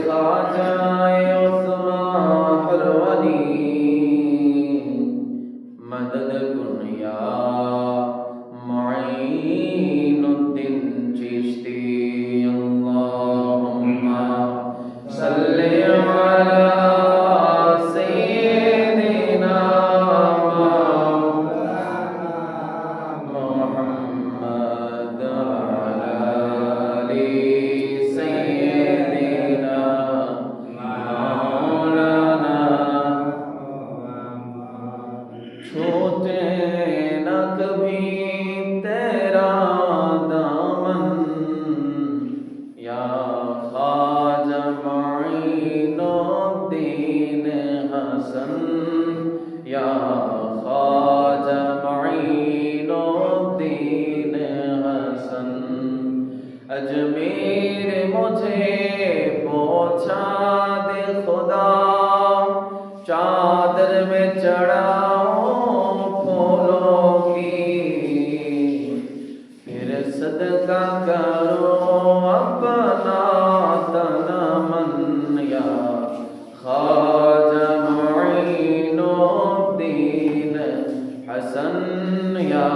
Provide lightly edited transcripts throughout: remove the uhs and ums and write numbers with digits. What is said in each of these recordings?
खाजाए उस्मान हरवनी मदद कुन या मुईनुद्दीन चिश्ती अल्लाहुम्मा सल्ली अला सय्यिदिना मुहम्मद अला आलि सय्यिदिना मौलाना छूटे न कभी तेरा दामन या ख्वाजा मुईनुद्दीन हसन या ख्वाजा मुईनुद्दीन हसन अजमेर मुझे पहुंचा दे खुदा चादर में चढ़ाओ फूलों की फिर सदका करो अपना तन मन या ख्वाजा मुईनुद्दीन हसन या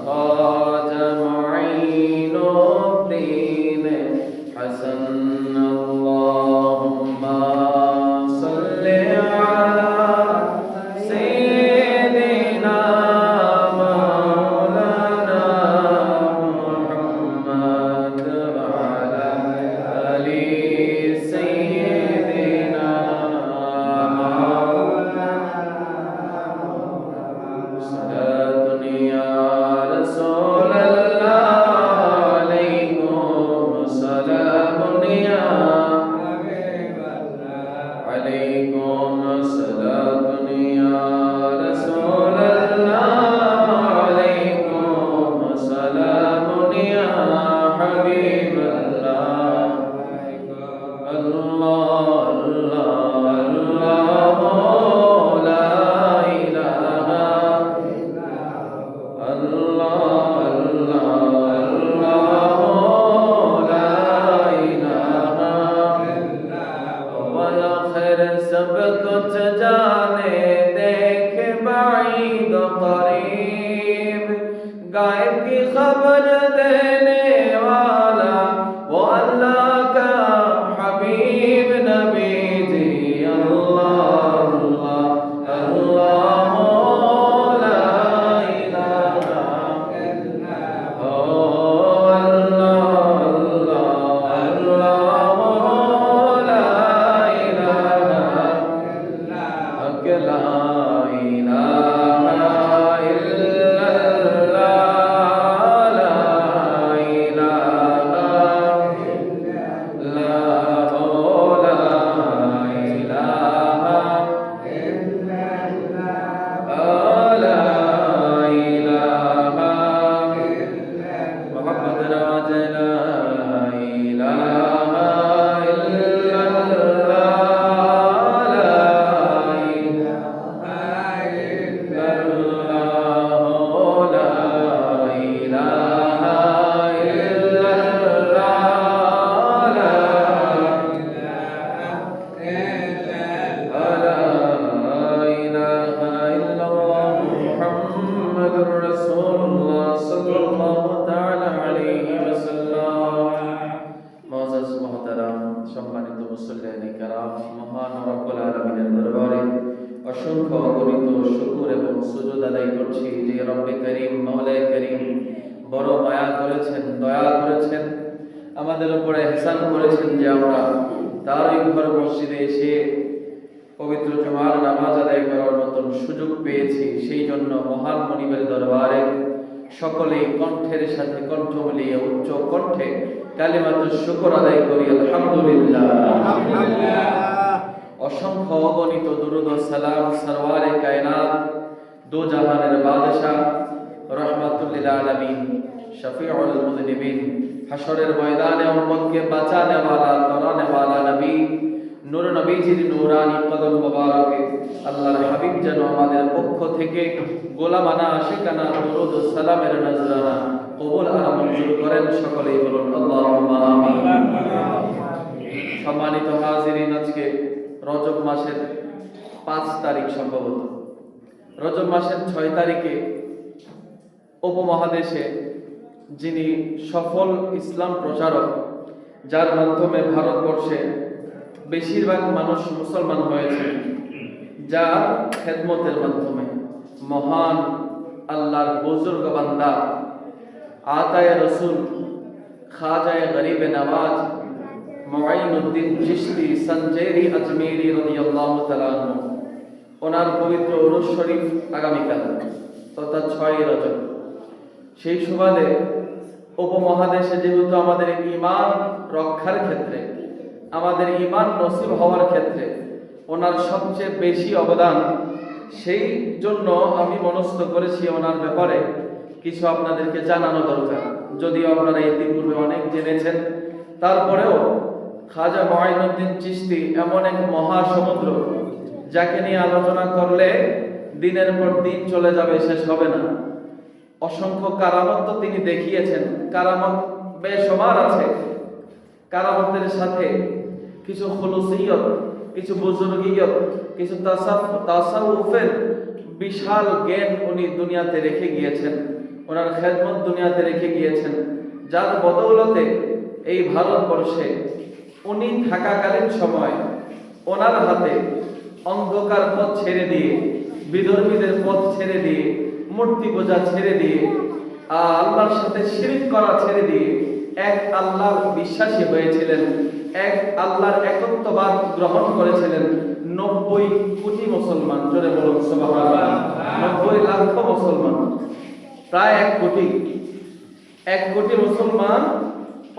ख्वाजा मुईनुद्दीन हसन अल्लाहुम्मा सल्ली अला सय्यिदिना मौलाना मुहम्मद वअला आलि सय्यिदिना सलातुन या रसूलल्लाह अलैकुम सलामुन या अलैकुम सलातुन या रसूलल्लाह अलैकुम सलामुन या हबीबल्लाह अल्लाह अल्लाह अल्लाह ला इलाहा अल्लाह अल्लाह अल्लाह ला इलाहा वल खैर सब कुछ जाने देख बाईद करीब गायब की खबर देने वाला वो अल्लाह का हबीब नबी जी अल्लाह अल्लाह अल्लाह ला इलाहा ओ अल्लाह अल्लाह अल्लाह ला इलाहा अकेला इलाहा इल्लल्लाह ला इलाहा ला ला इलाहा ला इलाहा मोहम्मद राज ला इलाहा इल्लल्लाह ला इलाहा इल्लल्लाह ला इलाहा इल्लल्लाह ला इलाहा इल्लल्लाह मुहम्मदुर रसूलुल्लाह सल्लल्लाहु ताआला अलैहि वसल्लम মুআজ্জাজ মুহতারাম সম্মানিত মুসল্লিয়ানে কেরাম মহান রব্বুল আলামিনের দরবারে অসংখ্য অগণিত শুকর এবং সুজুদ আদায় করছি যে রব্বে করিম মাওলায়ে করিম বড় মায়া করেছেন দয়া করেছেন আমাদের উপরে ইহসান করেছেন যে আমরা তারই ঘর মসজিদে এসে পবিত্র জুমার নামাজ আদায় করার মতন সুযোগ পেয়েছি সেই জন্য মহান মনিবের দরবারে সকলেই কণ্ঠের সাথে কণ্ঠ মিলিয়ে উচ্চ কণ্ঠে কালিমাতুশ শুকর আদায় করি আলহামদুলিল্লাহ অসংখ্য অগণিত দুরূদ ও সালাম সরওয়ারে কায়নাত দো জাহানের বাদশাহ रहमतुल लिल आलमीन शफीउल मुज़निबीन हशरेर मैदाने उम्मत के बचाने वाला तराने वाला नबी नूर नबीजिर नूरानी कदम मुबारके আল্লাহর হাবিব যেন আমাদের পক্ষ থেকে গোলামানা আশিকানা দরুদ ও সালামের নজরানা কবুল আর মঞ্জুর করেন সকলেই বলুন আল্লাহুম্মা আমিন সম্মানিত হাজিরিন, আজকে রজব মাসের 5 তারিখ, সম্ভবত রজব মাসের 6 তারিখে উপমহাদেশে যিনি সফল ইসলাম প্রচারক, যার মাধ্যমে ভারতবর্ষে বেশিরভাগ মানুষ মুসলমান হয়েছে, যার খেদমতের মাধ্যমে মহান আল্লাহর বুজুর্গ বান্দা আতায়ে রসুল খাজায়ে গরিবে নওয়াজ মুঈনুদ্দিন চিশতি সঞ্জেরি আজমেরি রাদিয়াল্লাহু তাআলা আনহু, ওনার পবিত্র উরুস শরীফ আগামীকাল তথা 6 রজব। সেই সুবাদে উপমহাদেশে যেহেতু আমাদের ঈমান রক্ষার ক্ষেত্রে, আমাদের ঈমান নসিব হওয়ার ক্ষেত্রে ওনার সবচেয়ে বেশি অবদান, সেই জন্য আমি মনস্থ করেছি ওনার ব্যাপারে কিছু আপনাদেরকে জানানো দরকার। যদিও আপনারা ইতিপূর্বে অনেক জেনেছেন, তারপরেও খাজা মুঈনুদ্দিন চিশতি এমন এক মহাসমুদ্র, যাকে নিয়ে আলোচনা করলে দিনের পর দিন চলে যাবে, শেষ হবে না। অসংখ্য কারামত তো তিনি দেখিয়েছেন, কারামত বেশমার আছে। কারামতের সাথে কিছু খুলুসিয়ত, কিছু বুজুর্গিয়ত, কিছু তাসাউফের বিশাল জ্ঞান উনি দুনিয়াতে রেখে গিয়েছেন, ওনার খেদমত দুনিয়াতে রেখে গিয়েছেন, যার বদৌলতে এই ভারতবর্ষে উনি থাকাকালীন সময় ওনার হাতে অন্ধকার পথ ছেড়ে দিয়ে, বিধর্মীদের পথ ছেড়ে দিয়ে, মূর্তি পূজা ছেড়ে দিয়ে, আল্লাহর সাথে শিরক করা ছেড়ে দিয়ে এক আল্লাহর বিশ্বাসী হয়েছিলেন, এক আল্লাহর একত্ববাদ গ্রহণ করেছিলেন। 90 কোটি মুসলমান, জোরে বলুন সুবহানাল্লাহ, 90 লক্ষ মুসলমান, প্রায় 1 কোটি মুসলমান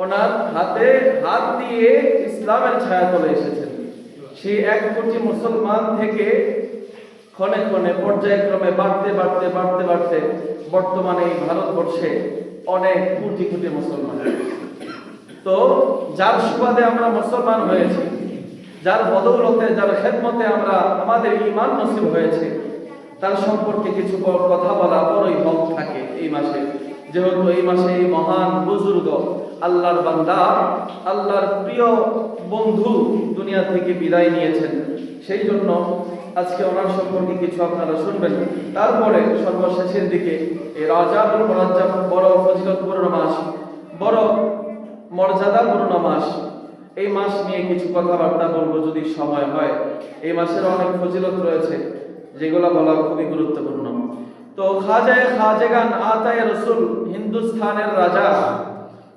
ওনার হাতে হাত দিয়ে ইসলামের ছায়া তলে এসেছেন। সেই 1 কোটি মুসলমান থেকে ক্ষণে ক্ষণে পর্যায়ক্রমে বাড়তে বাড়তে বাড়তে বাড়তে বর্তমানে এই ভারতবর্ষে অনেক কোটি কোটি মুসলমান। তো যার সুবাদে আমরা মুসলমান হয়েছি, যার বদৌলতে, যার খেদমতে আমরা আমাদের ঈমান নসিব হয়েছে, তার সম্পর্কে কিছু কথা বলা বড়ই হক থাকে এই মাসে। যেহেতু এই মাসে এই মহান বুজুর্গ আল্লাহর বান্দা, আল্লাহর প্রিয় বন্ধু দুনিয়া থেকে বিদায় নিয়েছেন, সেই জন্য আজকে ওনার সম্পর্কে কিছু আপনারা শুনবেন। তারপরে সর্বশেষের দিকে এই রজবুল মুরাজ্জাব, বড় ফজিলতপূর্ণ মাস, বড় মর্যাদাপূর্ণ মাস, এই মাস নিয়ে কিছু কথাবার্তা বলবো যদি সময় হয়। এই মাসের অনেক ফজিলত রয়েছে, যেগুলো বলা খুবই গুরুত্বপূর্ণ। তো খাজেগান আতায়ে রসুল, হিন্দুস্তানের রাজা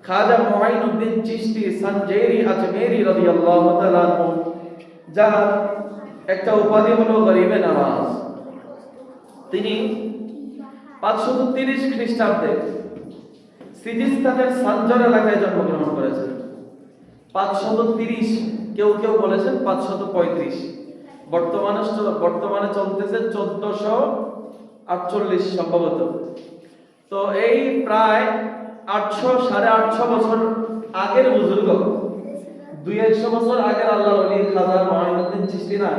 খাজা মুঈনুদ্দিন চিশতি সঞ্জেরি আজমেরি রাদিয়াল্লাহু তাআলা আনহু, যার একটা উপাধি হলো গরিবে নওয়াজ। তিনি 530 খ্রিস্টাব্দে সিজিস্তানের সানজার এলাকায় জন্মগ্রহণ করেছেন। 530, কেউ কেউ বলেছেন 535, বর্তমানে চলতেছে 1448 সম্ভবত। তো এই প্রায় 800-850 বছর আগের বুজুর্গ, 200 বছর আগের আল্লাহর ওলি খাজা মুঈনুদ্দিন চিশতি না,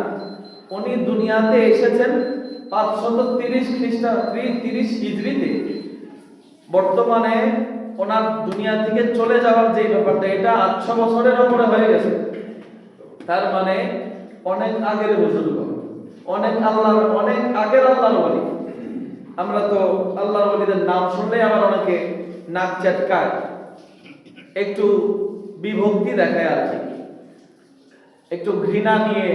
উনি দুনিয়াতে এসেছেন 530 হিজরিতে। বর্তমানে ওনার দুনিয়া থেকে চলে যাওয়ার যে ব্যাপারটা, এটা 800 বছরের উপরে হয়ে গেছে। তার মানে অনেক আগের বুজুর্গ, অনেক আগের আল্লাহর ওলি। আমরা তো আল্লাহর ওলিদের নাম শুনলে আবার অনেকে নাক চটকায়, একটু বিভক্তি দেখায় আর কি, একটু ঘৃণা নিয়ে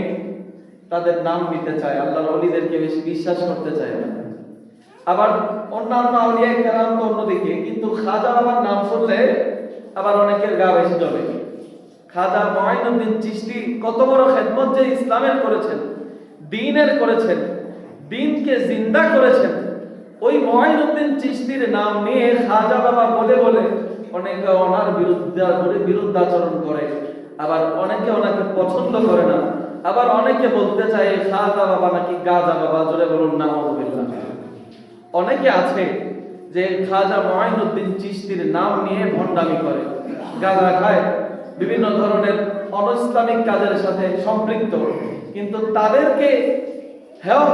তাদের নাম নিতে চায়, আল্লাহর ওলিদেরকে বেশি বিশ্বাস করতে চায় না। আবার অন্যান্য আউলিয়া কেরাম তো অন্যদিকে, কিন্তু খাজা বাবার নাম শুনলে আবার অনেকের গা বেশি জ্বলে। খাজা মুঈনুদ্দিন চিশতি কত বড় খেদমত যে ইসলামের করেছেন, দ্বীনের করেছেন, দ্বীনকে জিন্দা করেছেন। ওই মুঈনুদ্দিন চিশতির নাম নিয়ে খাজা বাবা বলে বলে অনেকে ওনার বিরুদ্ধাচরণ করে, আবার অনেকে ওনাকে পছন্দ করে না, আবার অনেকে বলতে চায় খাজা বাবা নাকি গাজা বাবা, জোরে বলুন নাউযুবিল্লাহ। অনেকে আছে যে খাজা মুঈনুদ্দিন চিশতির নাম নিয়ে ভণ্ডামি করে, গাঁজা খায়, বিভিন্ন ধরনের অনইসলামিক কাজের সাথে সম্পৃক্ত, কিন্তু তাদেরকে হেয়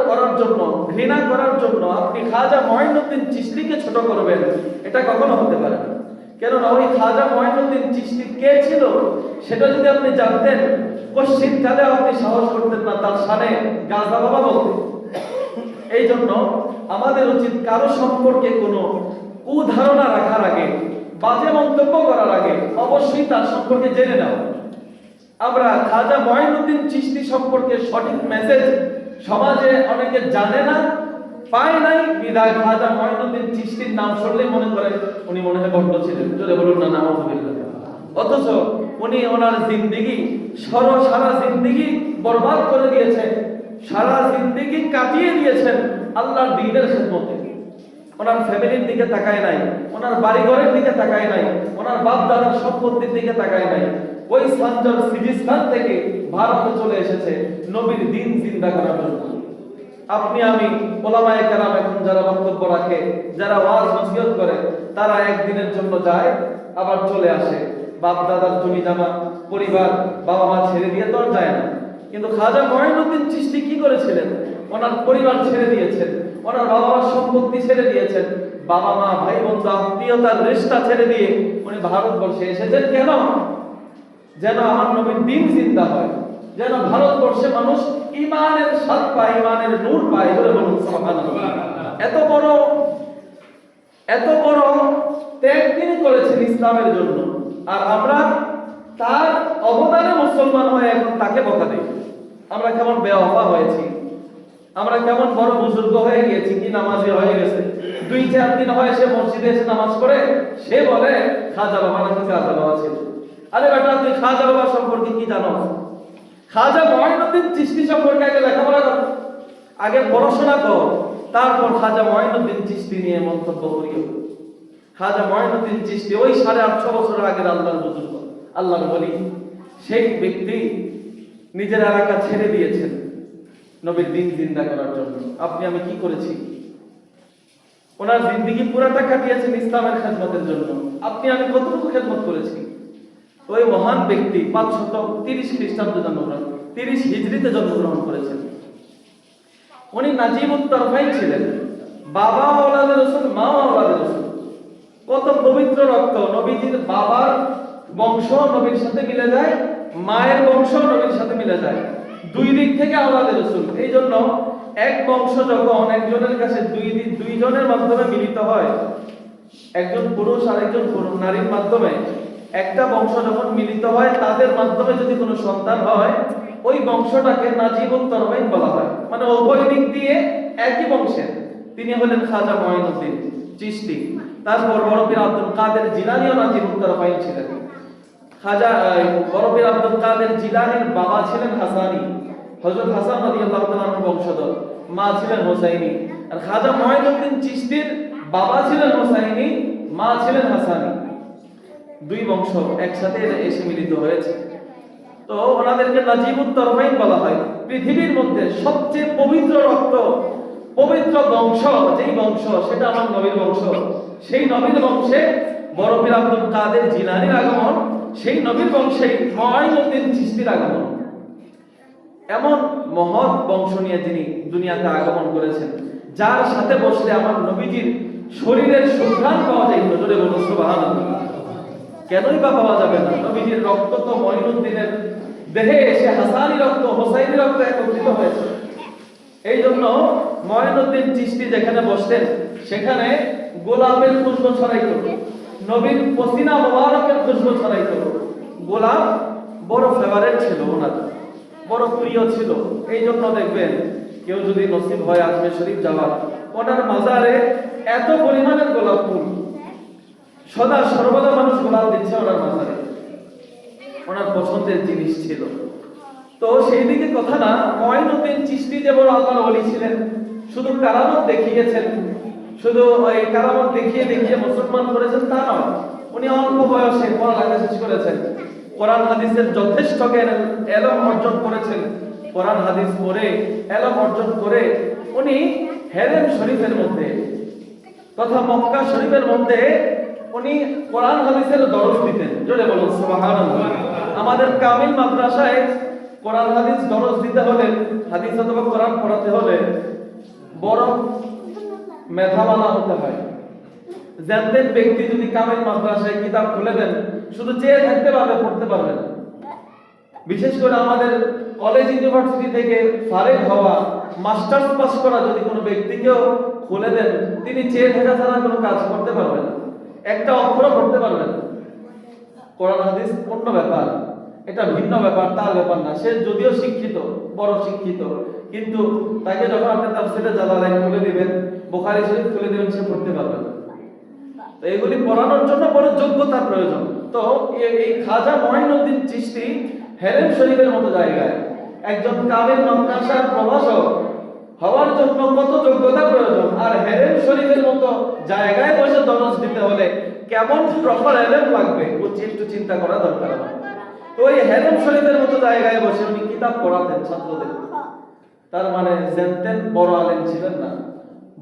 করার জন্য, ঘৃণা করার জন্য আপনি খাজা মুঈনুদ্দিন চিশতিকে ছোট করবেন, এটা কখনো হতে পারে না। কেননা ওই খাজা মঈনুদ্দিন চিশতি কে ছিল সেটা যদি আপনি জানতেন, কোশ্চিনকালে আপনি সাহস করতেন না তার সামনে গাজা বাবা বলতে। এই জন্য আমাদের উচিত কারো সম্পর্কে কোনো কুধারণা রাখার আগে, বাজে মন্তব্য করার আগে অবশ্যই তার সম্পর্কে জেনে নাও। আমরা খাজা মঈনুদ্দিন চিশতি সম্পর্কে সঠিক মেসেজ সমাজে অনেকে জানে না, পায় নাই, বিদায় খাজা মঈনুদ্দিন চিশতির নাম শুনলেই মনে করে উনি মনে হয় বড় ছিলেন, জোরে বলুন না নাউযুবিল্লাহ। অথচ উনি ওনার জিন্দেগি সারা জিন্দেগি বরবাদ করে দিয়েছেন, সারা জিন্দেগি কাটিয়ে দিয়েছেন আল্লাহর দ্বীনের খেদমতে। ওনার ফ্যামিলির দিকে তাকায় নাই, ওনার বাড়িঘরের দিকে তাকায় নাই, ওনার বাপ দাদার সম্পত্তির দিকে তাকায় নাই। ওই সাঞ্জার সিজিস্তান থেকে ভারতে চলে এসেছে নবীর দ্বীন জিন্দা করার জন্য। আপনি আমি ওলামায়ে কেরাম এখন যারা বক্তব্য রাখে, যারা ওয়াজ নসিহত করে, তারা একদিনের জন্য যায় আবার চলে আসে। বাপ দাদার জমি জমা পরিবার বাবা মা ছেড়ে দিয়ে তো আর যায় না। কিন্তু খাজা মঈনুদ্দিন চিশতি কি করেছিলেন? ওনার পরিবার ছেড়ে দিয়েছেন, ওনার বাবা মার সম্পত্তি ছেড়ে দিয়েছেন, বাবা মা ভাই বন্ধু আত্মীয়তার রিশতা ছেড়ে দিয়ে উনি ভারতবর্ষে এসেছেন। কেন? যেন আমার নবীর দ্বীন জিন্দা হয়, যেন ভারতবর্ষে মানুষ ঈমানের স্বাদ পায়, ঈমানের নূর পায়। বলে বলুন সুবহানাল্লাহ। এত বড় ত্যাগ তিনি করেছেন ইসলামের জন্য, আর আমরা তার অবদানে মুসলমান হয়ে এখন তাকে বকা দেই। আমরা কেমন বেওয়াফা হয়েছি, আমরা কেমন বড় বুজুর্গ হয়ে গিয়েছি, কি নামাজি হয়ে গেছে। 2-4 দিন হয় সে মসজিদে এসে নামাজ পড়ে, সে বলে খাজা বাবা নাকি খাজা বাবা ছিল। আরে বেটা, তুই খাজা বাবা সম্পর্কে কি জানো? খাজা মঈনুদ্দিন চিশতি সম্পর্কে আগে লেখাপড়া কর, আগে পড়াশোনা কর, তারপর খাজা মঈনুদ্দিন চিশতি নিয়ে মন্তব্য করিও। খাজা মঈনুদ্দিন চিশতি ওই 850 বছর আগের আল্লাহর বুজুর্গ, আল্লাহর ওলি। সেই ব্যক্তি নিজের এলাকা ছেড়ে দিয়েছেন নবীর দ্বীন জিন্দা করার জন্য। আপনি আমি কি করেছি? ওনার জিন্দেগি পুরাটা কাটিয়েছেন ইসলামের খেদমতের জন্য। আপনি আমি কতটুকু খেদমত করেছি? ওই মহান ব্যক্তি 530 খ্রিস্টাব্দে জন্মগ্রহণ, 30 হিজরিতে জন্মগ্রহণ করেছেন। উনি নাজিবুত তরফাইন ছিলেন, বাবা আওলাদে রাসূল, মা আওলাদে রাসূল। কত পবিত্র রক্ত! নবীজির বাবার বংশ নবীর সাথে মিলে যায়, মায়ের বংশ নবীর সাথে মিলে যায়, দুই দিক থেকে আওলাদে রাসূল। এই জন্য এক বংশ যখন একজনের কাছে দুইজনের মাধ্যমে মিলিত হয়, একজন পুরুষ আর একজন নারীর মাধ্যমে একটা বংশ যখন মিলিত হয়, তাদের মাধ্যমে যদি কোনো সন্তান হয়, ওই বংশটাকে নাজিবুত তরফাইন বলা হয়। মানে উভয় দিক দিয়ে একই বংশের। তিনি হলেন খাজা মঈনুদ্দিন চিশতি। তারপর বড় পীর আব্দুল কাদের জিলানীও নাজিবুত তরফাইন ছিলেন। বড় পীর আব্দুল কাদের জিলানীর বাবা ছিলেন হাসানী, হযরত হাসান রাদিয়াল্লাহু তাআলা আনহু বংশধর, মা ছিলেন হোসাইনী। আর খাজা মঈনুদ্দিন চিশতির বাবা ছিলেন হোসাইনী, মা ছিলেন হাসানী। দুই বংশ একসাথে এসে মিলিত হয়েছে। তো ওনাদেরকে নাজিবুত তরফাইন বলা হয়। পৃথিবীর মধ্যে সবচেয়ে পবিত্র রক্ত, পবিত্র বংশ যেই বংশ, সেটা আমার নবীর বংশ। সেই নবীর বংশে বড় পীর আব্দুল কাদের জিলানীর আগমন, সেই নবীর বংশে মঈনুদ্দিন চিশতির আগমন। এমন মহৎ বংশ নিয়ে যিনি দুনিয়াতে আগমন করেছেন, যার সাথে বসলে আমার নবীজির শরীরের সুঘ্রাণ পাওয়া যায়। জোরে বলুন সুবহানাল্লাহ। কেনই বা পাওয়া যাবে না? নবীজির রক্ত তো মঈনুদ্দিনের দেহে এসে হাসানী রক্ত, হোসাইনী রক্ত একত্রিত হয়েছে। এই জন্য মঈনুদ্দিন চিশতি যেখানে বসতেন, সেখানে গোলাপের খুশবু ছড়াইতো, নবীর পসিনা মোবারকের খুশবু ছড়াইতো। গোলাপ বড় ফেভারিট ছিল ওনার, বড় প্রিয় ছিল। এই জন্য দেখবেন কেউ যদি নসিব হয় আজমির শরীফ যাওয়ার, ওনার মাজারে এত পরিমাণের গোলাপ ফুল, সদা সর্বদা মানুষ গোলাপ দিচ্ছে ওনার মাজারে। ওনার পছন্দের জিনিস ছিল। তো সেই দিকে কথা না, মঈনুদ্দিন চিশতি যে বড় আল্লাহর ওলি ছিলেন, শুধু কারামত দেখিয়েছেন, শুধু ওই কারামত দেখিয়ে দেখিয়ে মুসলমান করেছেন তা নয়। উনি অল্প বয়সে পড়ালেখা শেষ করেছেন, কোরআন হাদিসের যথেষ্ট জ্ঞান এলম অর্জন করেছেন। কোরআন হাদিস পড়ে এলম অর্জন করে উনি হেরেম শরীফের মধ্যে তথা মক্কা শরীফের মধ্যে উনি কোরআন হাদিসের দরস দিতেন। জোরে বলুন সুবহানাল্লাহ। আমাদের কামিল মাদ্রাসায় কোরআন হাদিস দরস দিতে হলে, হাদিস অথবা কোরআন পড়াতে হলে বড় মেধাওয়ালা হতে হয়। জানতেন ব্যক্তি যদি কামেল মাদ্রাসায় কিতাব খুলে দেন শুধু চেয়ে থাকতে পারবে, পড়তে পারবে না। বিশেষ করে আমাদের কলেজ ইউনিভার্সিটি থেকে ফারেগ হওয়া, মাস্টার্স পাস করা যদি কোনো ব্যক্তিকেও খুলে দেন, তিনি চেয়ে থাকা ছাড়া কোনো কাজ করতে পারবেন না, একটা অক্ষরও পড়তে পারবেন না। কোরআন হাদিস অন্য ব্যাপার, এটা ভিন্ন ব্যাপার, তার ব্যাপার না। সে যদিও শিক্ষিত, বড় শিক্ষিত, কিন্তু তাকে যখন আপনি তাফসীরে জালালাইন খুলে দিবেন, বুখারী শরীফ খুলে দিবেন, সে পড়তে পারবে না। তো এগুলি পড়ানোর জন্য বড় যোগ্যতার প্রয়োজন। তো এই খাজা মঈনুদ্দিন চিশতি হেরেম শরীফের মতো জায়গায় একজন কামেল মাদ্রাসার প্রভাষক হওয়ার জন্য কত যোগ্যতা প্রয়োজন, আর হেরেম শরীফের মতো জায়গায় বসে দরস দিতে হলে কেমন প্রপার এলেম লাগবে, একটু চিন্তা করা দরকার। তো ওই হেরেম শরীফের মতো জায়গায় বসে উনি কিতাব পড়াতেন ছাত্রদের। তার মানে জানতেন বড় আলেম ছিলেন না,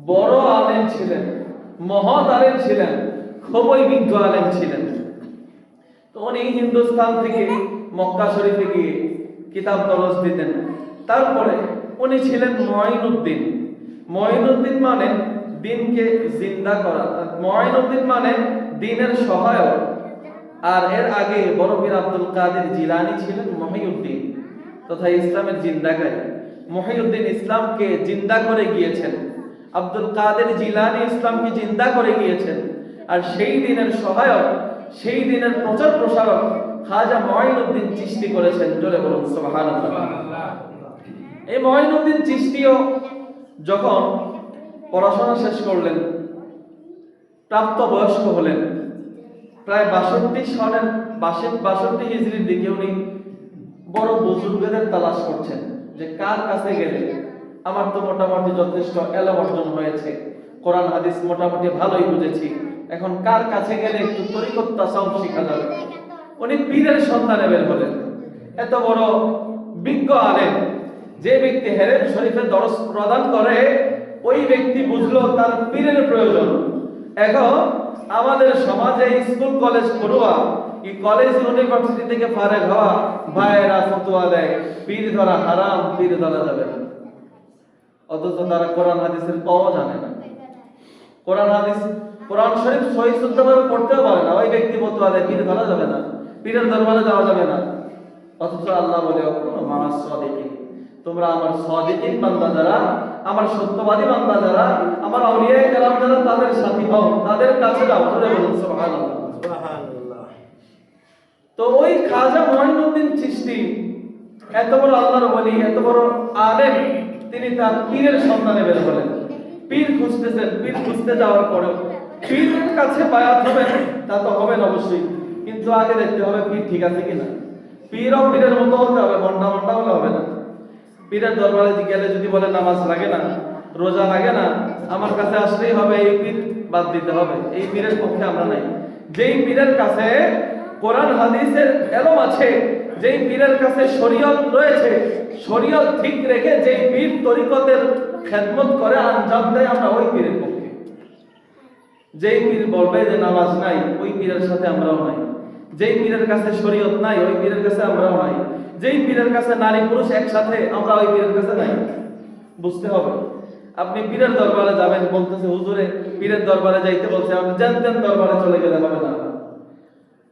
বড় আলেম ছিলেন, মহৎ আলেম ছিলেন, খুবই বিজ্ঞ আলেম ছিলেন। তো উনি হিন্দুস্তান থেকে মক্কা শরীফে গিয়ে কিতাব দরস দিতেন। তারপরে উনি ছিলেন মঈনুদ্দিন। মঈনুদ্দিন মানে দিনকে জিন্দা করা, মঈনুদ্দিন মানে দ্বীনের সহায়ক। আর এর আগে বড় পীর আব্দুল কাদের জিলানী ছিলেন মহিউদ্দিন তথা ইসলামের জিন্দাকারী। মহিউদ্দিন ইসলামকে জিন্দা করে গিয়েছেন, আব্দুল কাদের জিলানী ইসলামকে জিন্দা করে গিয়েছেন। আর সেই দিনের সহায়ক, সেই দিনের প্রচার প্রসারক খাজা মঈনুদ্দিন চিশতি করেছেন। জোরে বলুন সুবহানাল্লাহ। এই মঈনুদ্দিন চিশতিও যখন পড়াশোনা শেষ করলেন, প্রাপ্ত বয়স্ক হলেন, প্রায় 62 হিজরির দিকে উনি বড় বুজুর্গদের তালাশ করছেন যে কার কাছে গেলে আমার তো মোটামুটি যথেষ্ট এলম অর্জন হয়েছে, কোরআন হাদিস মোটামুটি ভালোই বুঝেছি, এখন কার কাছে গেলে একটু তরিকত তাসাউফ শেখা যাবে। উনি পীরের সন্ধানে বের হলেন। এত বড় বিজ্ঞ আলেম, যে ব্যক্তি হেরেম শরীফে দরস প্রদান করে, ওই ব্যক্তি বুঝলো তার পীরের প্রয়োজন। এখন আমাদের সমাজে স্কুল কলেজ পড়ুয়া, এই কলেজ ইউনিভার্সিটি থেকে ফারেগ হওয়া ভাইয়েরা ফতোয়া দেয় পীর ধরা হারাম, পীর ধরা যাবে না। অথচ তারা কোরআন হাদিসের পাওয়া জানে না, কোরআন হাদিস কোরআন শরীফ সহিহ শুদ্ধভাবে পড়তেও পারে না। ওই ব্যক্তি ফতোয়া দেয় পীর ধরা যাবে না, পীরের দরবারে যাওয়া যাবে না। অথচ আল্লাহ বলে মা'আস সাদিকিন, তোমরা আমার সাদিকিন বান্দা যারা, আমার সত্যবাদী বান্দা যারা, আমার আউলিয়ায়ে কেরাম যারা, তাদের সাথী হও, তাদের কাছে যাও। সুবহানাল্লাহ সুবহানাল্লাহ। তো ওই খাজা মঈনুদ্দিন চিশতি এত বড় আল্লাহর ওলি, এত বড় আলেম, তিনি তার পীরের সন্ধানে বের হলেন। পীর খুঁজতেছেন, পীর খুঁজতে যাওয়ার পরে পীরের কাছে বায়াত হবেন, তা তো হবেন অবশ্যই, কিন্তু আগে দেখতে হবে পীর ঠিক আছে কিনা। পীরও পীরের মতো হতে হবে, মন্ডা মন্ডা হলে হবে না। পীরের দরবারে গেলে যদি বলে নামাজ লাগে না, রোজা লাগে না, আমার কাছে আসলেই হবে, এই পীর বাদ দিতে হবে, এই পীরের পক্ষে আমরা নাই। যেই পীরের কাছে কোরআন হাদিসের এলম আছে, যেই পীরের কাছে শরীয়ত রয়েছে, শরীয়ত ঠিক রেখে যেই পীর তরিকতের খেদমত করে, আঞ্জাম দেয়, আমরা ওই পীরের পক্ষে। যেই পীর বলবে যে নামাজ নাই, ওই পীরের সাথে আমরাও নাই। যেই পীরের কাছে শরীয়ত নাই, ওই পীরের কাছে আমরাও নাই। যেই পীরের কাছে নারী পুরুষ একসাথে, আমরা ওই পীরের কাছে নাই। বুঝতে হবে। আপনি পীরের দরবারে যাবেন, বলতেছে হুজুরে পীরের দরবারে যাইতে বলছে, আপনি জানতেন দরবারে চলে গেলে হবে না।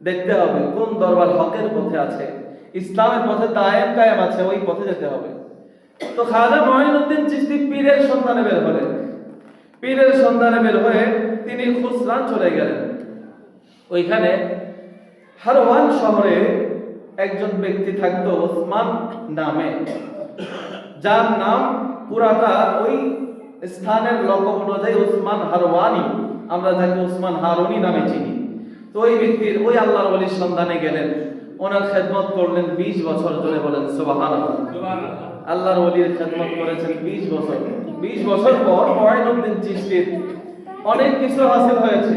দেখতে হবে কোন দরবার হকের পথে আছে, ইসলামের পথে কায়েম আছে, ওই পথে যেতে হবে। তো খাজা মঈনুদ্দিন চিশতি পীরের সন্ধানে বের হলেন। পীরের সন্ধানে বের হয়ে তিনি খুসরান চলে গেলেন। ওইখানে হারওয়ান শহরে একজন ব্যক্তি থাকতো ওসমান নামে, যার নাম পুরাটা ওই স্থানের লকব অনুযায়ী ওসমান হারওয়ানি, আমরা যাকে ওসমান হারুনি নামে চিনি। তো ওই ব্যক্তির, ওই আল্লাহর ওলির সন্ধানে গেলেন, ওনার খেদমত করলেন 20 বছর। ধরে বলেন সুবহানাল্লাহ। আল্লাহর ওলির খেদমত করেছেন 20 বছর। 20 বছর পর মঈনুদ্দিন চিশতির অনেক কিছু হাসিল হয়েছে।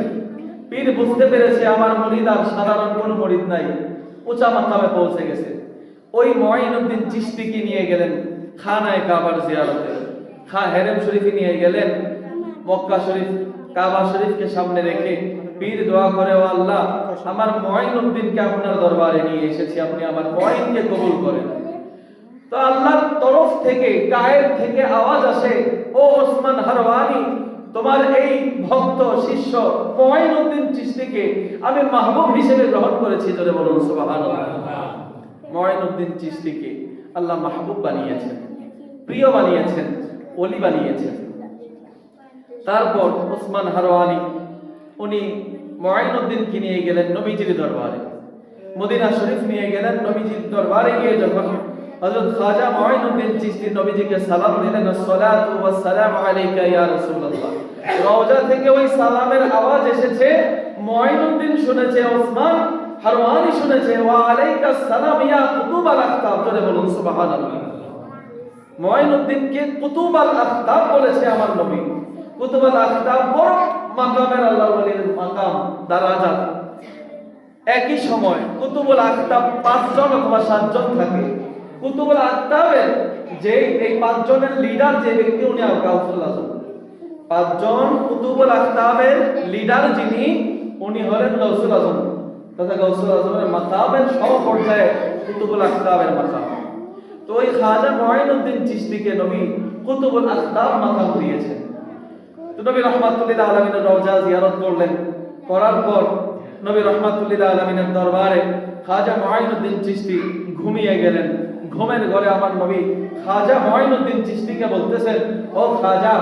পীর বুঝতে পেরেছে আমার মুরিদ আর সাধারণ কোনো মুরিদ নাই, উঁচা মাকামে পৌঁছে গেছে। ওই মঈনুদ্দিন চিশতিকে নিয়ে গেলেন খানায়ে কাবার জিয়ারতে, হেরেম শরীফে নিয়ে গেলেন। মক্কা শরীফ, কাবা শরীফকে সামনে রেখে পীর দোয়া করে, ও আল্লাহ, আমার মঈনুদ্দিনকে আপনার দরবারে নিয়ে এসেছি, আপনি আমার মঈনকে কবুল করেন। তো আল্লাহর তরফ থেকে, গায়ের থেকে আওয়াজ আসে, ও ওসমান হারওয়ানি, তোমার এই ভক্ত শিষ্য মুঈনুদ্দিন চিশতিকে আমি মাহবুব হিসেবে গ্রহণ করেছি। জোরে বলুন সুবহানাল্লাহ। মুঈনুদ্দিন চিশতিকে আল্লাহ মাহবুব বানিয়েছেন, প্রিয় বানিয়েছেন, ওলি বানিয়েছেন। তারপর ওসমান হারওয়ানি উনি মুঈনুদ্দিনকে নিয়ে গেলেন নবীজির দরবারে, মদিনা শরীফ নিয়ে গেলেন। নবীজির দরবারে গিয়ে যখন হযরত খাজা মুঈনুদ্দিন চিশতি নবীজিকে সালাম দিলেন, আসসালাতু ওয়াসসালামু আলাইকা ইয়া রাসূলুল্লাহ, রওজা থেকে ওই সালামের আওয়াজ এসেছে। মুঈনুদ্দিন শুনেছে, ওসমান হারওয়ানি শুনেছে, ওয়া আলাইকাস সালাম ইয়া কুতুব আল আখতাব। জোরে বলুন সুবহানাল্লাহ। মুঈনুদ্দিনকে কুতুব আল আখতাব বলেছে আমার নবী। কুতুব আল আখতাব বড় মাকামের আল্লাহর ওলির মাকাম, দারাজাত। একই সময় কুতুবুল আখতাব 5 জন অথবা 7 জন থাকে। কুতুবুল আখতাবের যে এই 5 জনের লিডার যে ব্যক্তি, উনি গাউসুল আজম। 5 জন কুতুবুল আখতাবের লিডার যিনি, উনি হলেন গাউসুল আজম। তথা গাউসুল আজমের মাকামের সমপর্যায়ে কুতুবুল আখতাবের মাকাম। তো ওই খাজা মুঈনুদ্দিন চিশতিকে নবী কুতুবুল আখতাব মাকাম দিয়েছেন। তো নবী রাহমাতুল্লিল আলামিনের রওজা জিয়ারত করলেন। করার পর নবী রাহমাতুল্লিল আলামিনের দরবারে খাজা মুঈনুদ্দিন চিশতি ঘুমিয়ে গেলেন। ঘুমের ঘরে আমার নবী খাজা মুঈনুদ্দিন চিশতিকে বলতেছেন, ও খাজা,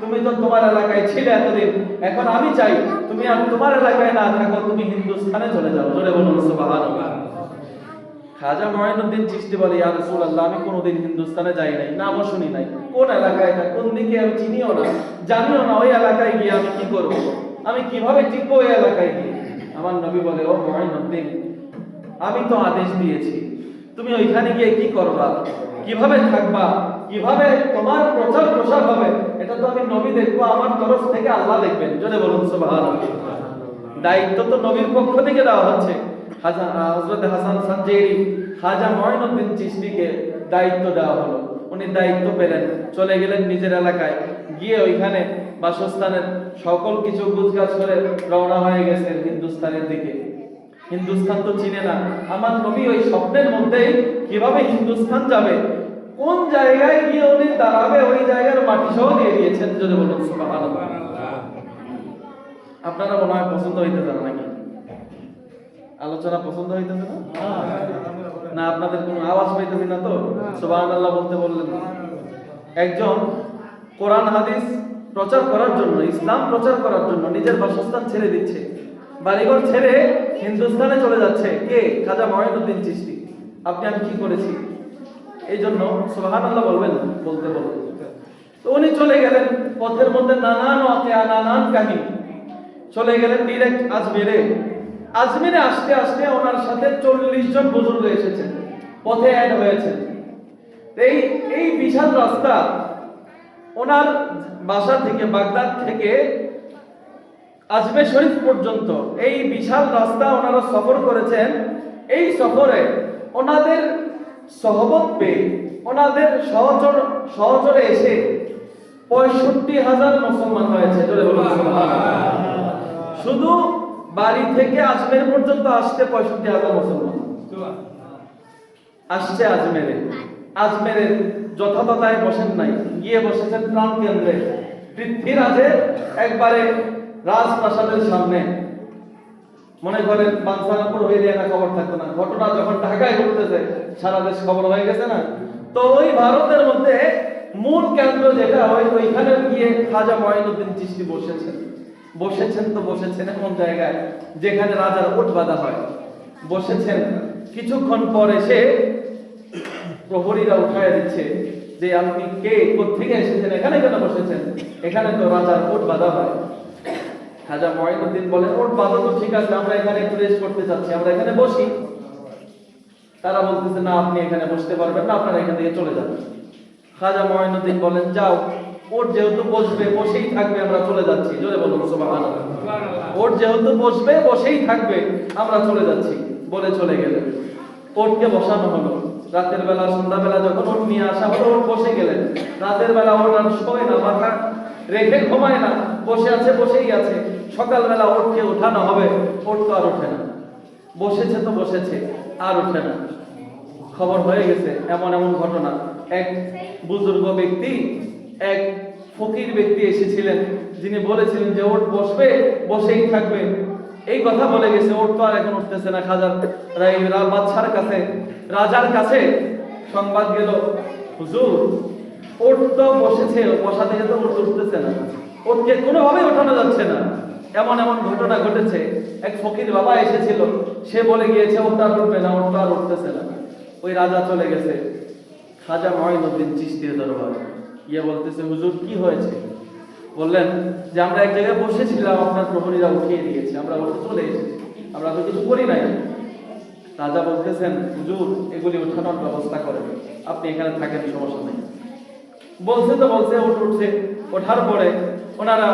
তুমি তো তোমার এলাকায় ছিলে এতদিন, এখন আমি চাই তুমি আর তোমার এলাকায় না থাকো, তুমি হিন্দুস্তানে চলে যাও। জোরে বলুন সুবহানাল্লাহ। খাজা মুঈনুদ্দিন চিশতি বলে, ইয়া রাসূলুল্লাহ, আমি কোনোদিন হিন্দুস্তানে যাই নাই, নামও শুনি নাই, কোন এলাকায় এটা, কোন দিকে আমি চিনিও না, জানিও না। ওই এলাকায় গিয়ে আমি কি করব? আমি কিভাবে টিকবো ওই এলাকায় গিয়ে? আমার নবী বলে, ও মুঈনুদ্দিন, আমি তো আদেশ দিয়েছি, তুমি ওইখানে গিয়ে কি করবা, কিভাবে থাকবা, কিভাবে তোমার প্রচার প্রসার হবে, এটা তো আমি নবী দেখবো, আমার তরফ থেকে আল্লাহ দেখবেন। জোরে বলুন সুবহানাল্লাহ। দায়িত্ব তো নবীর পক্ষ থেকে দেওয়া হচ্ছে। হযরত হাসান সানজেরি খাজা মুঈনুদ্দিন চিশতিকে দায়িত্ব দেওয়া হলো। উনি দায়িত্ব পেলেন, চলে গেলেন নিজের এলাকায়। গিয়ে ওইখানে বাসস্থানের সকল কিছু গুছগাছ করে রওনা হয়ে গেছেন হিন্দুস্তানের দিকে। হিন্দুস্তান তো চিনে না। আমার নবী ওই স্বপ্নের মধ্যেই কিভাবে হিন্দুস্তান যাবে, কোন জায়গায় গিয়ে উনি দাঁড়াবে, ওই জায়গার মাটি সহ দিয়ে দিয়েছেন। যদি বলুন সুবহানাল্লাহ। আপনারা মনে হয় পছন্দ হইতেছে না নাকি? আলোচনা পছন্দ হইতেছে না? না, আপনাদের কোনো আওয়াজ পাইতেছি না তো? সুবহানাল্লাহ বলতে বললেন। একজন কোরআন হাদিস প্রচার করার জন্য, ইসলাম প্রচার করার জন্য নিজের বাসস্থান ছেড়ে দিচ্ছে, বাড়িঘর ছেড়ে হিন্দুস্তানে চলে যাচ্ছে। কে? খাজা মুঈনুদ্দিন চিশতি। আপনি আমি কি করেছি? এই জন্য সুবহানাল্লাহ বলবেন, বলতে বলতে তো উনি চলে গেলেন। পথের মধ্যে নানান ওয়াকিয়া, নানান কাহিনী। চলে গেলেন ডিরেক্ট আজমিরে। আজমিরে আসতে আসতে ওনার সাথে 40 জন বুজুর্গ এসেছেন, পথে অ্যাড হয়েছেন। এই বিশাল রাস্তা, ওনার বাসা থেকে, বাগদাদ থেকে আজমের শরীফ পর্যন্ত এই বিশাল রাস্তা ওনারা সফর করেছেন। এই সফরে ওনাদের সহবত পেয়ে, ওনাদের সহচরে এসে 65,000 মুসলমান হয়েছে। জোরে বলুন সুবহানাল্লাহ। শুধু বাড়ি থেকে আজমের পর্যন্ত আসতে 65,000 মুসলমান আসছে আজমেরে। আজমেরের যথাযথায় বসেন নাই, গিয়ে বসেছেন প্রাণ কেন্দ্রে, পৃথ্বীরাজের একবারে রাজপ্রাসাদের সামনে। মনে করেন বাঞ্ছারামপুর হয়ে যায় না, খবর থাকতো না। ঘটনা যখন ঢাকায় ঘটতেছে, সারা দেশ খবর হয়ে গেছে না। তো ওই ভারতের মধ্যে মূল কেন্দ্র যেটা, ওইখানে গিয়ে খাজা মুঈনুদ্দিন চিশতি বসেছেন তো বসেছেন এমন জায়গায় যেখানে রাজার ওট বাঁধা হয়। বসেছেন, কিছুক্ষণ পর এসে প্রহরীরা উঠায় দিচ্ছে যে আপনি কে, কোত্থেকে এসেছেন, এখানে কেন বসেছেন? এখানে তো রাজার ওট বাঁধা হয়। খাজা মুঈনুদ্দিন বলেন, ওট বাঁধা তো ঠিক আছে, আমরা এখানে একটু রেস্ট করতে চাচ্ছি, আমরা এখানে বসি। তারা বলতেছে, না, আপনি এখানে বসতে পারবেন না, আপনারা এখান থেকে চলে যান। খাজা মুঈনুদ্দিন বলেন, যাও, ওট যেহেতু বসবে, বসেই থাকবে, আমরা চলে যাচ্ছি। জোরে বলুন সুবহানাল্লাহ। ওট যেহেতু বসবে, বসেই থাকবে, আমরা চলে যাচ্ছি বলে চলে গেলেন। ওটকে বসানো হলো। রাতের বেলা, সন্ধ্যাবেলা যখন ওট নিয়ে আসা হলো, ওট বসে গেলেন। রাতের বেলা ওট আর শোয় না, মাথা রেখে ঘুমায় না, বসে আছে, বসেই আছে। সকালবেলা ওটকে উঠানো হবে, ওট তো আর ওঠে না। বসেছে তো বসেছে, আর ওঠে না। খবর হয়ে গেছে এমন এমন ঘটনা। এক বুজুর্গ ব্যক্তি এক ফকির ব্যক্তি এসেছিলেন, যিনি বলেছিলেন যে ওট বসবে, বসেই থাকবে। এই কথা বলে গেছে, ওট তো আর এখন উঠতেছে না। খাজার বাদশার কাছে, রাজার কাছে সংবাদ গেল, হুজুর ওট তো বসেছে, বসা থেকে তো ওট উঠতেছে না, ওটকে কোনোভাবেই ওঠানো যাচ্ছে না। এমন এমন ঘটনা ঘটেছে। এক ফকির বাবা এসেছিল, সে বলে গিয়েছে ওটা উঠবে না, ওটা আর উঠতেছে না। ওই রাজা চলে গেছে খাজা মঈনুদ্দিন চিশতির দরবারে, গিয়ে বলতেছে, হুজুর কি হয়েছে? বললেন যে আমরা এক জায়গায় বসেছিলাম, আপনার প্রহরীরা উঠিয়ে দিয়েছে, আমরা উঠে চলে এসেছি, আমরা তো কিছু করি নাই। রাজা বলতেছেন, হুজুর এগুলি উঠানোর ব্যবস্থা করেন, আপনি এখানে থাকেন, সমস্যা নেই। বলছে তো বলছে, উঠছে। ওঠার পরে ওনারা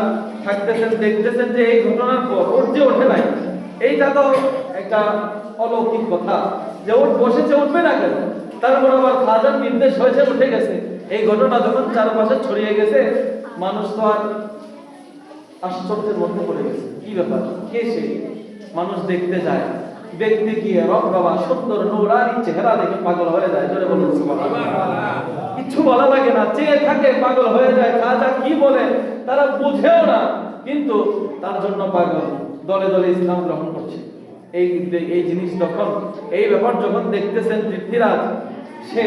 থাকতেছেন, দেখতেছেন যে এই ঘটনার পর ওর যে ওঠে নাই, এইটা তো একটা অলৌকিক কথা, যে ওর বসেছে, উঠবে না কেন? তারপর আবার খাজার নির্দেশ হয়েছে, উঠে গেছে। এই ঘটনা যখন চারপাশে ছড়িয়ে গেছে, মানুষ তো আর আশ্চর্যের মধ্যে পড়ে গেছে, কি ব্যাপার, কে সে? মানুষ দেখতে যায়, দেখতে গিয়ে রব সুন্দর নূরানি চেহারা দেখে পাগল হয়ে যায়। জোরে বলুন সুবহানাল্লাহ। কিছু বলা লাগে না, চেয়ে থাকে, পাগল হয়ে যায়। খাজা কি বলে তারা বুঝেও না, কিন্তু তার জন্য পাগল, দলে দলে ইসলাম গ্রহণ করছে। এই জিনিস যখন, এই ব্যাপার যখন দেখতেছেন পৃথ্বীরাজ, সে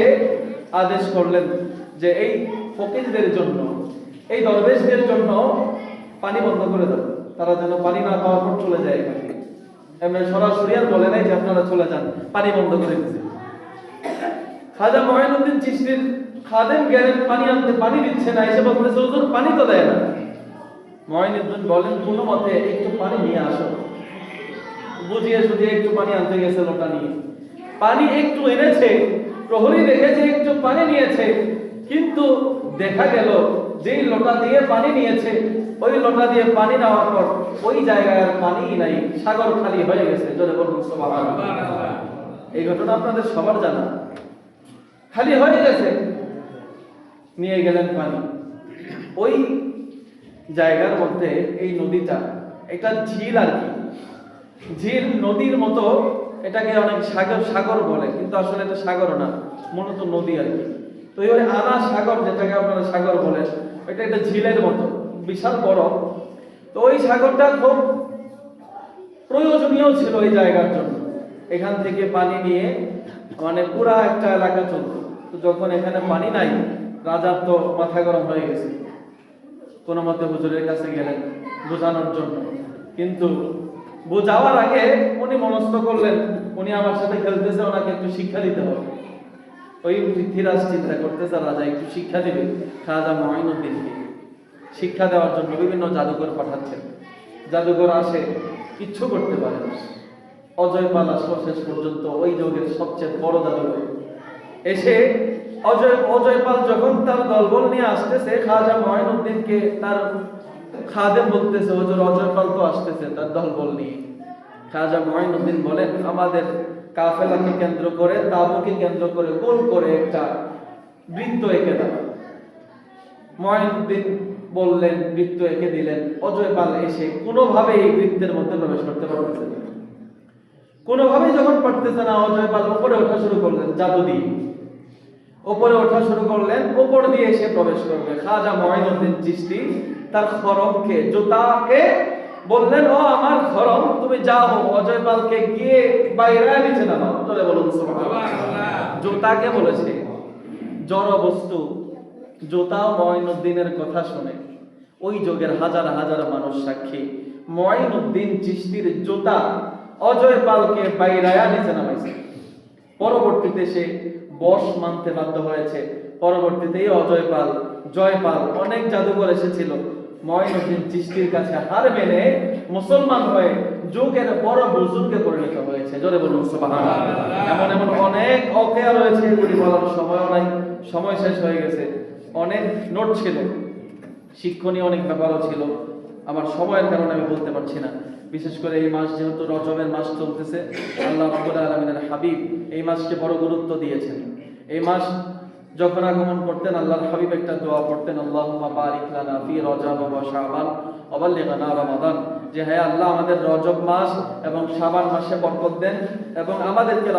আদেশ করলেন যে এই ফকিরদের জন্য, এই দরবেশদের জন্য পানি বন্ধ করে দাও, তারা যেন পানি না পাওয়ার পর চলে যায়। এমনি সরাসরি আর বলে নাই যে আপনারা চলে যান, পানি বন্ধ করে দিচ্ছে। খাজা মঈনুদ্দিন চিশতির খাদেম গেলেন পানি আনতে, পানি দিচ্ছে না, এসে বলতেছে, হুজুর পানি তো দেয় না। মঈনুদ্দিন বলেন, কোনো মতে একটু পানি নিয়ে আসো। বুঝিয়ে সুঝিয়ে একটু পানি আনতে গেছে লোটা নিয়ে, পানি একটু এনেছে। প্রহরী দেখেছে একটু পানি নিয়েছে, কিন্তু দেখা গেল যেই লোটা দিয়ে পানি নিয়েছে, ওই লোটা দিয়ে পানি নেওয়ার পর ওই জায়গায় আর পানি নাই, সাগর খালি হয়ে গেছে। জোরে বলুন সুবহানাল্লাহ। এই ঘটনা আপনাদের সবার জানা, খালি হয়ে গেছে। নিয়ে গেলেন পানি। ওই জায়গার মধ্যে এই নদীটা, একটা ঝিল আর কি, ঝিল নদীর মতো, এটাকে অনেক সাগর বলে, কিন্তু আসলে এটা সাগর না, মূলত নদী আর কি। তো এই আনা সাগর, যেটাকে আপনারা সাগর বলেন, এটা একটা ঝিলের মতো, বিশাল বড়। তো ওই সাগরটা খুব প্রয়োজনীয় ছিল এই জায়গার জন্য। এখান থেকে পানি নিয়ে মানে পুরা একটা এলাকা চলত। তো যখন এখানে পানি নাই, রাজার তো মাথা গরম হয়ে গেছে। কোনো মতে হুজুরের কাছে গেলেন বোঝানোর জন্য, কিন্তু বোঝাওয়ার আগে উনি মনস্থ করলেন, উনি আমার সাথে খেলতেছে, ওনাকে একটু শিক্ষা দিতে হবে। ওই পৃথ্বীরাজ চিন্তা করতেছে, রাজা একটু শিক্ষা দিবে খাজা মঈনুদ্দিনকে। শিক্ষা দেওয়ার জন্য বিভিন্ন জাদুঘর পাঠাচ্ছেন। জাদুঘর আসে, কিচ্ছু করতে পারে না। অজয়পাল আসলো শেষ পর্যন্ত, ওই যুগের সবচেয়ে বড় জাদুঘর। এসে অজয়পাল যখন তার দলবল নিয়ে আসতেছে, খাজা মঈনুদ্দিনকে তার খাদেম বলতেছে, হুজুর অজয়পাল তো আসতেছে তার দলবল নিয়ে। খাজা মঈনুদ্দিন বলেন, আমাদের কাফেলাকে কেন্দ্র করে, তাবুকে কেন্দ্র করে, গোল করে একটা বৃত্ত এঁকে দাও। মঈনুদ্দিন বললেন, বৃত্ত এঁকে দিলেন। অজয়পাল এসে কোনোভাবে এই বৃত্তের মধ্যে প্রবেশ করতে পারতেছে না, কোনোভাবেই যখন পারতেছে না, অজয়পাল উপরে ওঠা শুরু করলেন, জাদু দিয়ে উপরে ওঠা শুরু করলেন, উপর দিয়ে এসে প্রবেশ করবে। খাজা মঈনুদ্দিন চিশতি তার খড়মকে, জুতাকে বললেন, ও আমার খড়ম, তুমি যাও, অজয়পালকে গিয়ে বাইরে নিচে নামাও। চলে বলুন সুবহানাল্লাহ। জুতাকে বলেছে, জড় বস্তু। জুতা মঈনুদ্দিনের কথা শুনে ওই যুগের হাজার হাজার মানুষ সাক্ষী, মঈনুদ্দিন চিশতির জুতা অজয়পালকে বাইরে নিচে নামাইছে। পরবর্তীতে সে বশ মানতে বাধ্য হয়েছে। পরবর্তীতে অজয়পাল, জয়পাল, অনেক জাদুঘর এসেছিল। মঈনুদ্দিন চিশতির কাছে হার মেনে মুসলমান হয়ে যুগের বড় বুজুর্গে পরিণত হয়েছে। জোরে বলুন সুবহানাল্লাহ। এমন এমন অনেক অকেয়া রয়েছে, এগুলি বলার সময়ও নাই, সময় শেষ হয়ে গেছে। অনেক নোট ছিল, শিক্ষণীয় অনেক ব্যাপারও ছিল, আমার সময়ের কারণে আমি বলতে পারছি না। বিশেষ করে এই মাস যেহেতু রজবের মাস চলতেছে, আল্লাহ রাব্বুল আলামিনের হাবিব এই মাসকে বড় গুরুত্ব দিয়েছেন। এই মাস যখন আগমন করতেন, আল্লাহর হাবিব একটা দোয়া পড়তেন, আল্লাহুম্মা বারিক লানা ফি রজব ওয়া শাবান ওয়া বাল্লিগনা রমাদান। যে হ্যাঁ আল্লাহ আমাদের রজব মাস এবং শাবান মাসে বরকত দেন এবং আমাদেরকে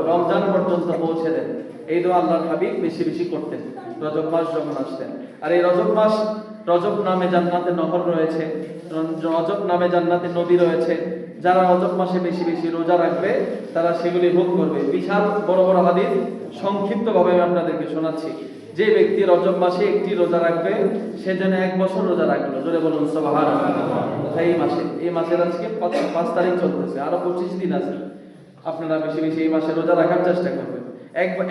রমজান পর্যন্ত পৌঁছে দেন। এই দোয়া আল্লাহর হাবিব বেশি বেশি করতেন রজব মাস যখন আসতেন। আর এই রজব মাস, রজব নামে জান্নাতে নহর রয়েছে, রজব নামে জান্নাতে নদী রয়েছে। যারা রজব মাসে বেশি বেশি রোজা রাখবে তারা সেগুলি ভোগ করবে। বিশাল বড় বড় হাদিস সংক্ষিপ্তভাবে আমি আপনাদেরকে শোনাচ্ছি। যে ব্যক্তি রজব মাসে একটি রোজা রাখবে সে যেন 1 বছর রোজা রাখলো। জোরে বলুন সুবহানাল্লাহ। এই মাসের আজকে 5 তারিখ চলতেছে, আরো 25 দিন আছে। আপনারা বেশি বেশি এই মাসে রোজা রাখার চেষ্টা করবেন।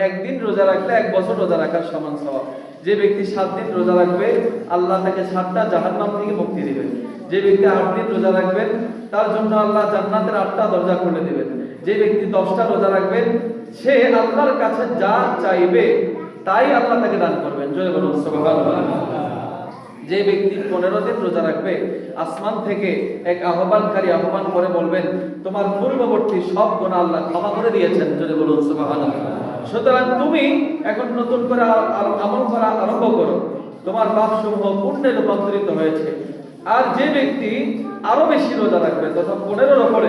একদিন রোজা রাখলে 1 বছর রোজা রাখার সমান সওয়াব। যে ব্যক্তি 7 দিন রোজা রাখবে আল্লাহ তাকে 7টা জাহান্নাম থেকে মুক্তি দিবেন। যে ব্যক্তি 8 দিন রোজা রাখবেন তার জন্য আল্লাহ জান্নাতের 8টা দরজা খুলে দিবেন। যে ব্যক্তি 10টা রোজা রাখবেন সে আল্লাহর কাছে যা চাইবে তাই আল্লাহ তাকে দান করবেন। জয় বলুন সুবহানাল্লাহ। যে ব্যক্তি 15 দিন রোজা রাখবে আসমান থেকে এক আহ্বানকারী আহ্বান করে বলবেন তোমার পূর্ববর্তী সব গুনাহ আল্লাহ ক্ষমা করে দিয়েছেন। জয় বলুন সুবহানাল্লাহ। সুতরাং তুমি এখন নতুন করে আমল করা আরম্ভ করো, তোমার পাপসমূহ পুণ্যে রূপান্তরিত হয়েছে। আর যে ব্যক্তি আরো বেশি রোজা রাখবে তথা 15-এর উপরে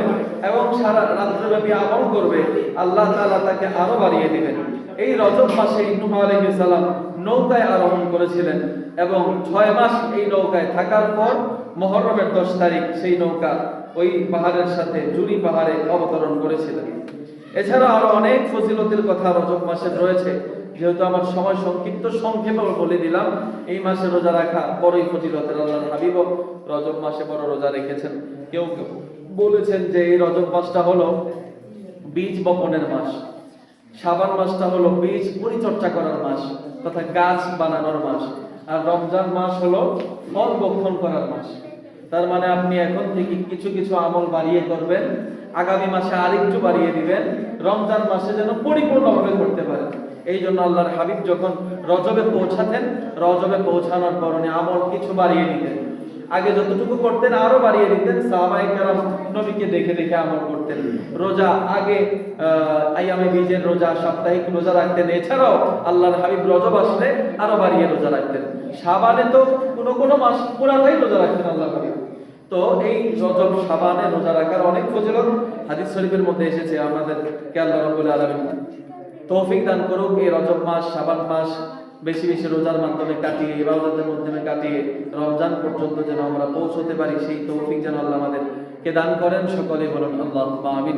এবং সারা রাত্রব্যাপী আমল করবে আল্লাহ তাআলা তাকে আরো বাড়িয়ে দিবেন। এই রজব মাসে নূহ আলাইহিস সালাম নৌকায় আরোহণ করেছিলেন এবং 6 মাস এই নৌকায় থাকার পর মুহররমের 10 তারিখ সেই নৌকা ওই পাহাড়ের সাথে জুরি পাহাড়ে অবতরণ করেছিলেন। এছাড়া আরো অনেক ফজিলতের কথা রজব মাসে রয়েছে। যেহেতু আমার সময় সংক্ষেপে বলে দিলাম, এই মাসে রোজা রাখা বড়ই ফজিলতের। আল্লাহর হাবিব রজব মাসে বড় রোজা রেখেছেন। কেউ কেউ বলেছেন যে এই রজব মাসটা হলো বীজ বপনের মাস, শাবান মাসটা হলো বীজ পরিচর্যা করার মাস তথা গাছ বানানোর মাস, আর রমজান মাস হলো ফল বক্ষণ করার মাস। তার মানে আপনি এখন থেকে কিছু কিছু আমল বাড়িয়ে করবেন, আগামী মাসে আরেকটু বাড়িয়ে দিবেন, রমজান মাসে যেন পরিপূর্ণভাবে করতে পারেন। এই জন্য আল্লাহর হাবিব যখন রজবে পৌঁছাতেন, রজবে পৌঁছানোর পর উনি আমল কিছু বাড়িয়ে নিতেন। আগে যতটুকু করতেন আরো বাড়িয়ে দিতেন। সাহাবায়ে কেরাম নবীকে দেখে দেখে আমল করতেন। রোজা আগে আইয়ামে বীজের রোজা, সাপ্তাহিক রোজা রাখতেন। এছাড়াও আল্লাহর হাবিব রজব আসলে আরো বাড়িয়ে রোজা রাখতেন। শাবানে তো কোনো মাস পুরাটাই রোজা রাখতেন আল্লাহর হাবিব। তো এই রজব শাবানে রোজা রাখার অনেক ফজিলত হাদিস শরীফের মধ্যে এসেছে। আমাদেরকে আল্লাহ রাব্বুল আলামিন তৌফিক দান করুক এই রজব মাস, শাবান মাস বেশি বেশি রোজার মাধ্যমে কাটিয়ে, ইবাদতের মাধ্যমে কাটিয়ে রমজান পর্যন্ত যেন আমরা পৌঁছতে পারি, সেই তৌফিক যেন আল্লাহ আমাদেরকে দান করেন। সকলে বলুন আল্লাহুম্মা আমিন।